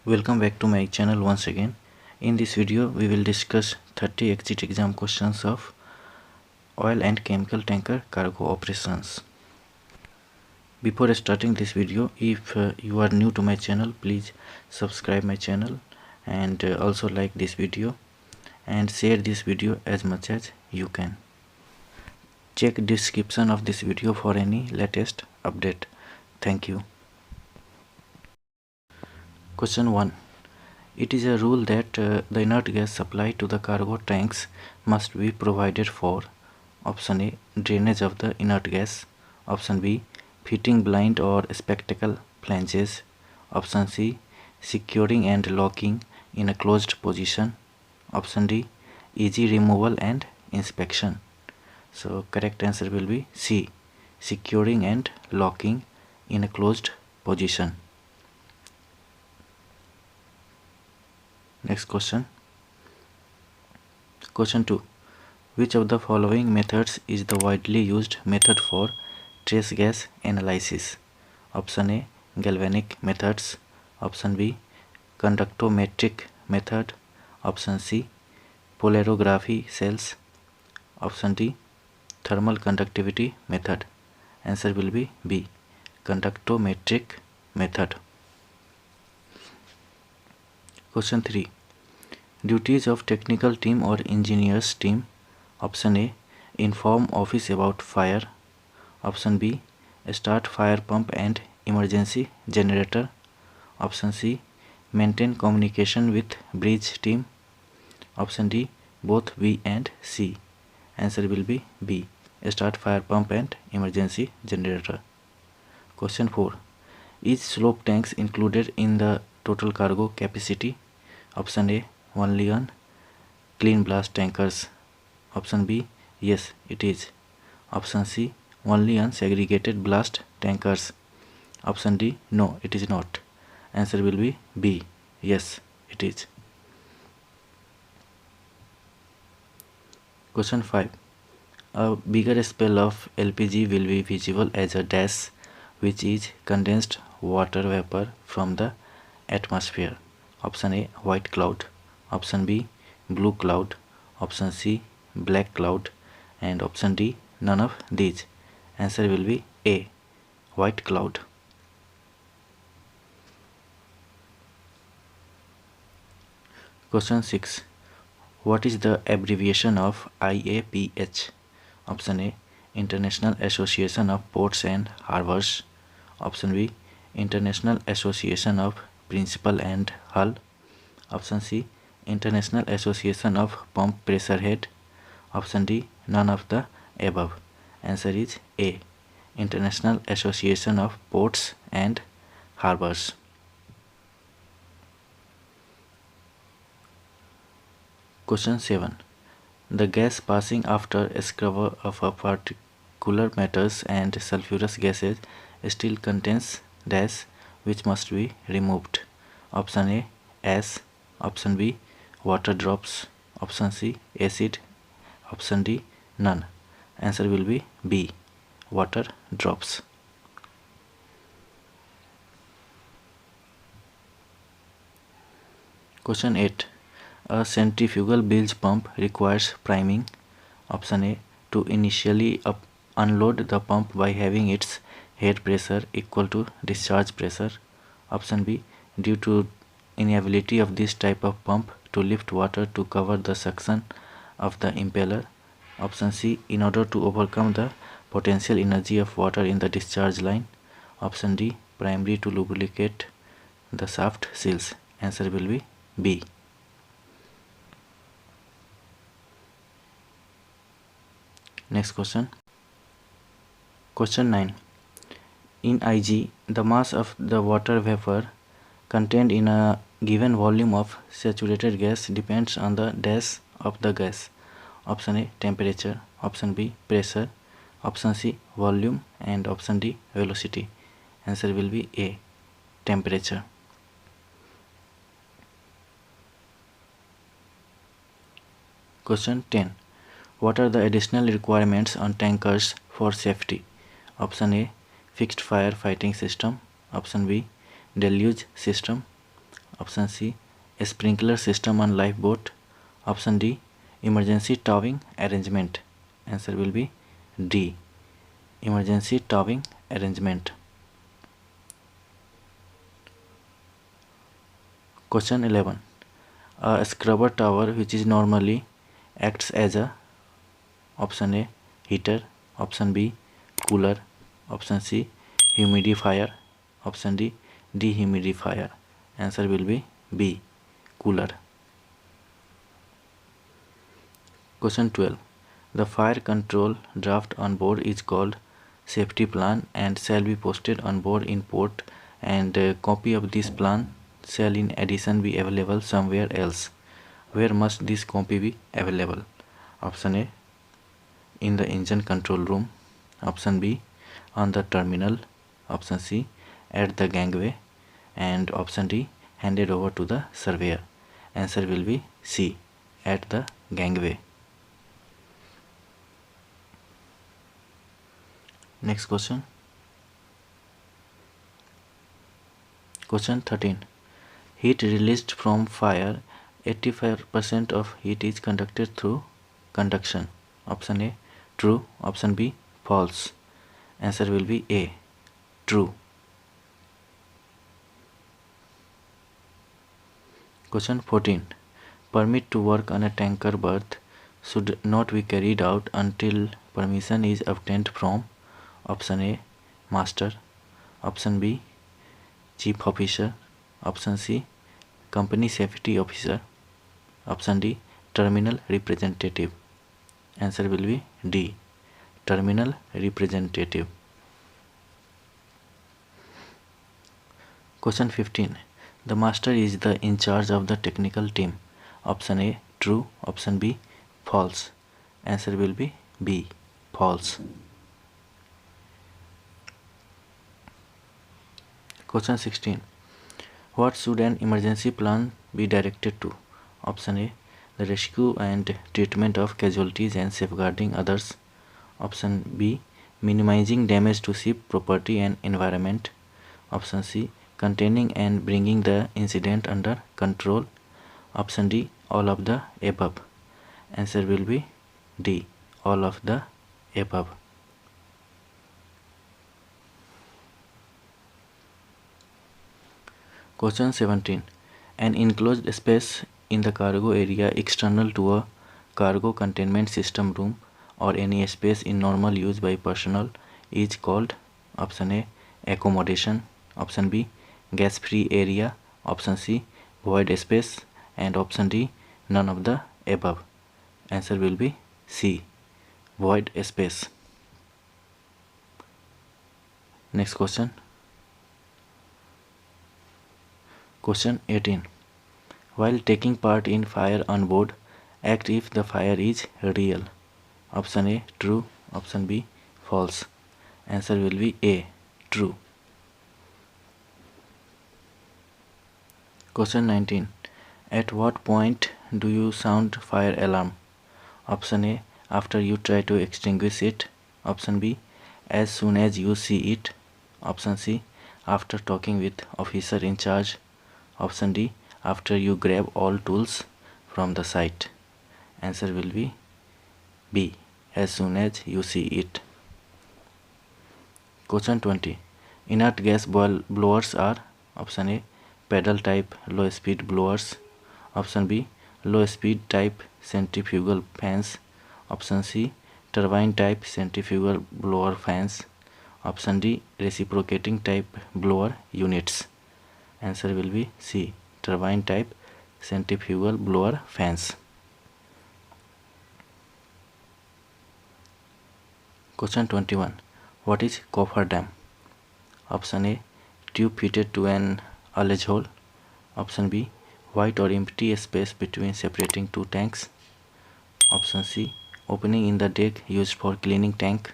Welcome back to my channel once again. In this video we will discuss 30 exit exam questions of oil and chemical tanker cargo operations. Before starting this video, if you are new to my channel, please subscribe my channel and also like this video and share this video as much as you can. Check description of this video for any latest update. Thank you. Question 1. It is a rule that the inert gas supply to the cargo tanks must be provided for option A. Drainage of the inert gas, option B. Fitting blind or spectacle flanges, option C. Securing and locking in a closed position, option D. Easy removal and inspection. So correct answer will be C. Securing and locking in a closed position. Next question. Question 2. Which of the following methods is the widely used method for trace gas analysis? Option A. Galvanic methods, option B. Conductometric method, option C. Polarography cells, option D. Thermal conductivity method. Answer will be B. Conductometric method. Question 3. Duties of technical team or engineers team. Option A. Inform office about fire. Option B. Start fire pump and emergency generator. Option C. Maintain communication with bridge team. Option D. Both B and C. Answer will be B. Start fire pump and emergency generator. Question 4. Is slope tanks included in the total cargo capacity? Option A. Only on clean blast tankers. Option B. Yes, it is. Option C. Only on segregated blast tankers. Option D. No, it is not. Answer will be B. Yes, it is. Question 5. A bigger spell of LPG will be visible as a dash, which is condensed water vapor from the atmosphere. Option A. White cloud. Option B. Blue cloud. Option C. Black cloud. And option D. None of these. Answer will be A. White cloud. Question 6. What is the abbreviation of IAPH? Option A. International Association of Ports and Harbors. Option B. International Association of Principal and Hull. Option C. International Association of Pump Pressure Head. Option D. None of the above. Answer is A. International Association of Ports and Harbors. Question 7. The gas passing after a scrubber of a particular metals and sulfurous gases still contains dash, which must be removed. Option A. Ash. Option B. Water drops. Option C. Acid. Option D. None. Answer will be B. Water drops. Question 8. A centrifugal bilge pump requires priming. Option A. To initially unload the pump by having its head pressure equal to discharge pressure. Option B. Due to inability of this type of pump to lift water to cover the suction of the impeller. Option C. In order to overcome the potential energy of water in the discharge line. Option D. Primary to lubricate the shaft seals. Answer will be B. Next question. Question 9. In IG, the mass of the water vapor contained in a given volume of saturated gas depends on the dash of the gas. Option A. Temperature. Option B. Pressure. Option C. Volume. And option D. Velocity. Answer will be A. Temperature. Question 10. What are the additional requirements on tankers for safety? Option A. Fixed fire fighting system. Option B. Deluge system. Option C, a sprinkler system on lifeboat. Option D, emergency towing arrangement. Answer will be D, emergency towing arrangement. Question 11. A scrubber tower which is normally acts as a option A, heater. Option B, cooler. Option C, humidifier. Option D, dehumidifier. Answer will be B, cooler. Question 12. The fire control draft on board is called safety plan and shall be posted on board in port, and a copy of this plan shall in addition be available somewhere else. Where must this copy be available? Option A, in the engine control room. Option B, on the terminal. Option C, at the gangway. And option D, handed over to the surveyor. Answer will be C, at the gangway. Next question. Question 13. Heat released from fire, 85% of heat is conducted through conduction. Option A, true. Option B, false. Answer will be A, true. Question 14. Permit to work on a tanker berth should not be carried out until permission is obtained from option A, master. Option B, chief officer. Option C, company safety officer. Option D, terminal representative. Answer will be D, terminal representative. Question 15. The master is the in charge of the technical team. Option A, true. Option B, false. Answer will be B, false. Question 16. What should an emergency plan be directed to? Option A, the rescue and treatment of casualties and safeguarding others. Option B, minimizing damage to ship, property and environment. Option C, containing and bringing the incident under control. Option D, all of the above. Answer will be D, all of the above. Question 17. An enclosed space in the cargo area external to a cargo containment system room or any space in normal use by personnel is called option A, accommodation. Option B, gas free area. Option C, void space. And option D, none of the above. Answer will be C, void space. Next question. Question 18. While taking part in fire on board, act if the fire is real. Option A, true. Option B, false. Answer will be A, true. Question 19. At what point do you sound fire alarm? Option A, after you try to extinguish it. Option B, as soon as you see it. Option C, after talking with officer in charge. Option D, after you grab all tools from the site. Answer will be B, as soon as you see it. Question 20. Inert gas blowers are option A, pedal type low speed blowers. Option B, low speed type centrifugal fans. Option C, turbine type centrifugal blower fans. Option D, reciprocating type blower units. Answer will be C, turbine type centrifugal blower fans. Question 21. What is cofferdam? Option A, tube fitted to an ullage hole. Option B, white or empty space between separating two tanks. Option C, opening in the deck used for cleaning tank.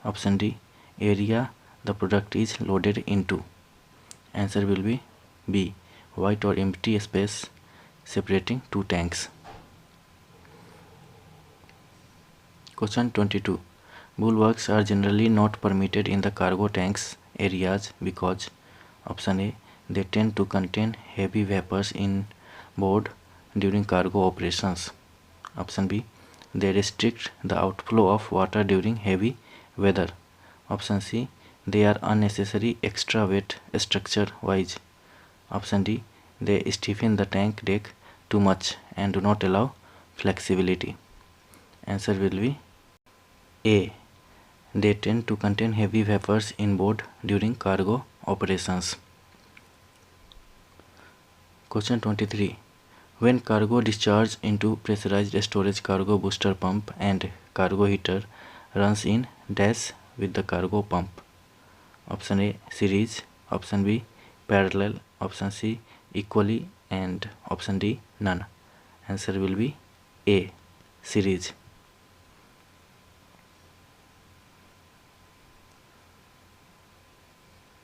Option D, area the product is loaded into. Answer will be B, white or empty space separating two tanks. Question 22. Bulwarks are generally not permitted in the cargo tanks areas because option A, they tend to contain heavy vapors in board during cargo operations. Option B, they restrict the outflow of water during heavy weather. Option C, they are unnecessary extra weight structure wise. Option D, they stiffen the tank deck too much and do not allow flexibility. Answer will be A. They tend to contain heavy vapors inboard during cargo operations. Question 23. When cargo discharges into pressurized storage, cargo booster pump and cargo heater runs in dash with the cargo pump. Option A, series. Option B, parallel. Option C, equally. And option D, none. Answer will be A, series.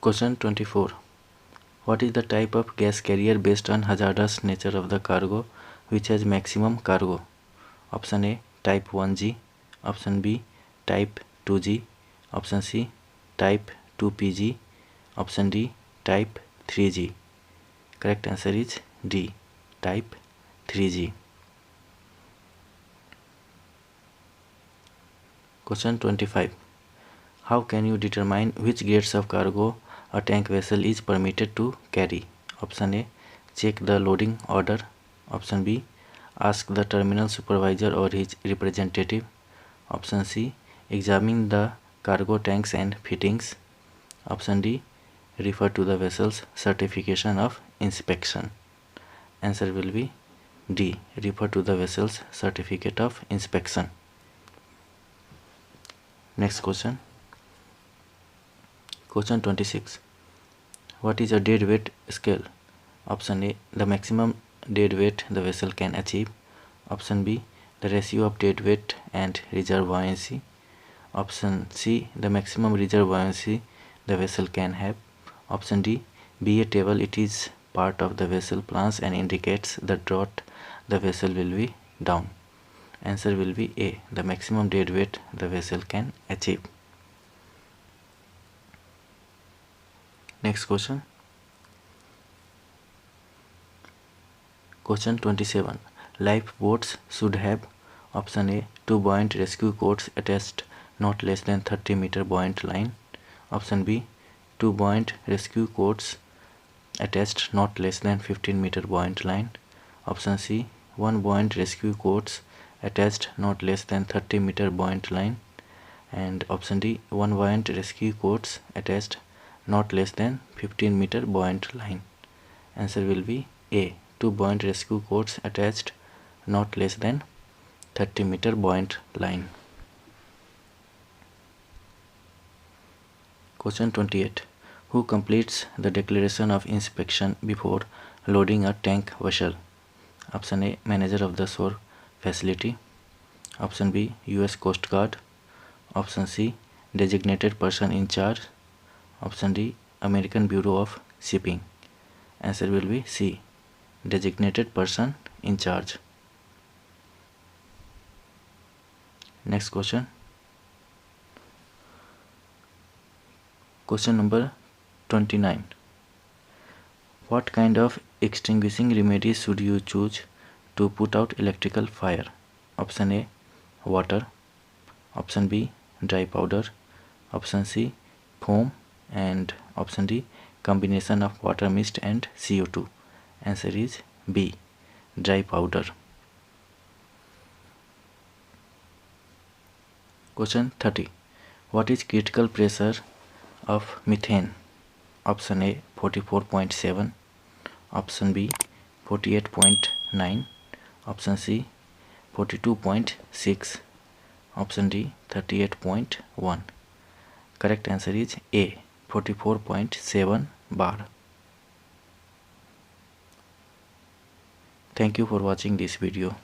Question 24. What is the type of gas carrier based on hazardous nature of the cargo which has maximum cargo? Option A, type 1G. Option B, type 2G. Option C, type 2PG. Option D, type 3G. Correct answer is D, type 3G. Question 25. How can you determine which grades of cargo a tank vessel is permitted to carry? Option A, check the loading order. Option B, ask the terminal supervisor or his representative. Option C, examine the cargo tanks and fittings. Option D, refer to the vessel's certification of inspection. Answer will be D, refer to the vessel's certificate of inspection. Next question. Question 26. What is a deadweight scale? Option A, the maximum deadweight the vessel can achieve. Option B, the ratio of deadweight and reserve buoyancy. Option C, the maximum reserve buoyancy the vessel can have. Option D, be a table, it is part of the vessel plans and indicates the draught the vessel will be down. Answer will be A, the maximum deadweight the vessel can achieve. Next question. Question 27. Lifeboats should have option A, 2 buoyant rescue cords attached not less than 30 meter buoyant line. Option B, 2 buoyant rescue cords attached not less than 15 meter buoyant line. Option C, 1 buoyant rescue cords attached not less than 30 meter buoyant line. And option D, 1 buoyant rescue cords attached not less than 15 meter buoyant line. Answer will be A, 2 buoyant rescue cords attached not less than 30 meter buoyant line. Question 28. Who completes the declaration of inspection before loading a tank vessel? Option A, manager of the shore facility. Option B, US Coast Guard. Option C, designated person in charge. Option D, American Bureau of Shipping. Answer will be C, designated person in charge. Next question. Question number 29. What kind of extinguishing remedies should you choose to put out electrical fire? Option A, water. Option B, dry powder. Option C, foam. And option D, combination of water mist and CO2. Answer is B, dry powder. Question 30. What is critical pressure of methane? Option A, 44.7. Option B, 48.9. Option C, 42.6. Option D, 38.1. Correct answer is A, 44.7 bar. Thank you for watching this video.